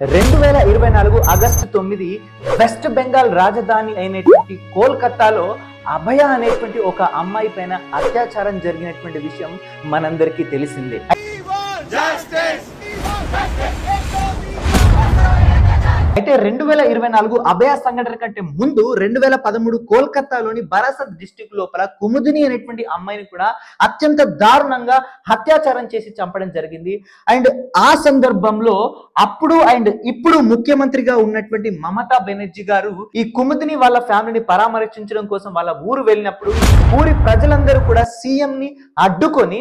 2024 August 9 west Bengal రాజధాని అయినటువంటి కోల్కతాలో అభయ అనేటువంటి ఒక అమ్మాయి పైన అత్యాచారం జరిగినటువంటి విషయం మనందరికీ తెలిసిందే. అయితే 2024 అభయ సంఘటన కంటే ముందు 2013 కోల్కతాలోని బరాసత్ డిస్ట్రిక్ట్ లోపల కుముదిని అనేటువంటి అమ్మాయిని కూడా అత్యంత దారుణంగా అత్యాచారం చేసి చంపడం జరిగింది. అండ్ ఆ సందర్భంలో అప్పుడు అండ్ ఇప్పుడు ముఖ్యమంత్రిగా ఉన్నటువంటి మమతా బెనర్జీ గారు ఈ కుముదిని వాళ్ళ ఫ్యామిలీని పరామర్శించడం కోసం వాళ్ళ ఊరు వెళ్ళినప్పుడు ఊరి ప్రజలందరూ కూడా సీఎం ని అడ్డుకొని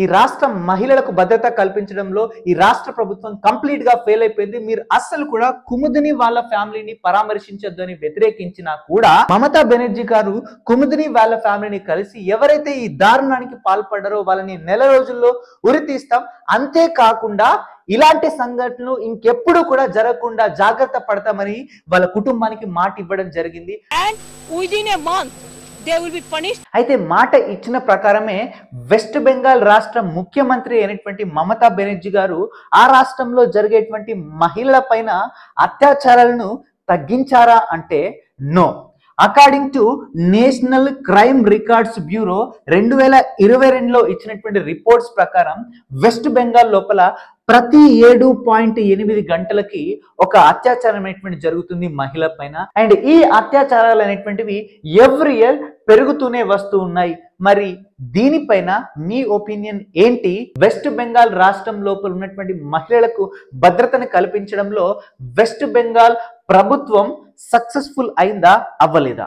ఈ రాష్ట్ర మహిళలకు భద్రత కల్పించడంలో ఈ రాష్ట్ర ప్రభుత్వం కంప్లీట్ గా ఫెయిల్ అయిపోయింది. మీరు అస్సలు కూడా కుముదిని వాళ్ళ ఫ్యామిలీని పరామర్శించొద్దు అని వ్యతిరేకించినా కూడా మమతా బెనర్జీ గారు కుముదిని వాళ్ళ ఫ్యామిలీని కలిసి ఎవరైతే ఈ దారుణానికి పాల్పడ్డారో వాళ్ళని నెల రోజుల్లో ఉరి తీస్తాం, అంతేకాకుండా ఇలాంటి సంఘటనలు ఇంకెప్పుడు కూడా జరగకుండా జాగ్రత్త పడతామని వాళ్ళ కుటుంబానికి మాట ఇవ్వడం జరిగింది. అయితే మాట ఇచ్చిన ప్రకారమే వెస్ట్ బెంగాల్ రాష్ట్ర ముఖ్యమంత్రి అయినటువంటి మమతా బెనర్జీ గారు ఆ రాష్ట్రంలో జరిగేటువంటి మహిళల పైన అత్యాచారాలను తగ్గించారా అంటే no. According to national crime records bureau 2022లో ఇచ్చినటువంటి రిపోర్ట్స్ ప్రకారం వెస్ట్ బెంగాల్ లోపల ప్రతి 7.8 గంటలకి ఒక అత్యాచారం అనేటువంటి జరుగుతుంది మహిళ పైన. అండ్ ఈ అత్యాచారాలు అనేటువంటివి ఎవ్రీ ఇయర్ పెరుగుతూనే వస్తూ ఉన్నాయి. మరి దీనిపైన మీ ఒపీనియన్ ఏంటి? వెస్ట్ బెంగాల్ రాష్ట్రం లోపల ఉన్నటువంటి మహిళలకు భద్రతను కల్పించడంలో వెస్ట్ బెంగాల్ ప్రభుత్వం సక్సెస్ఫుల్ అయిందా అవ్వలేదా?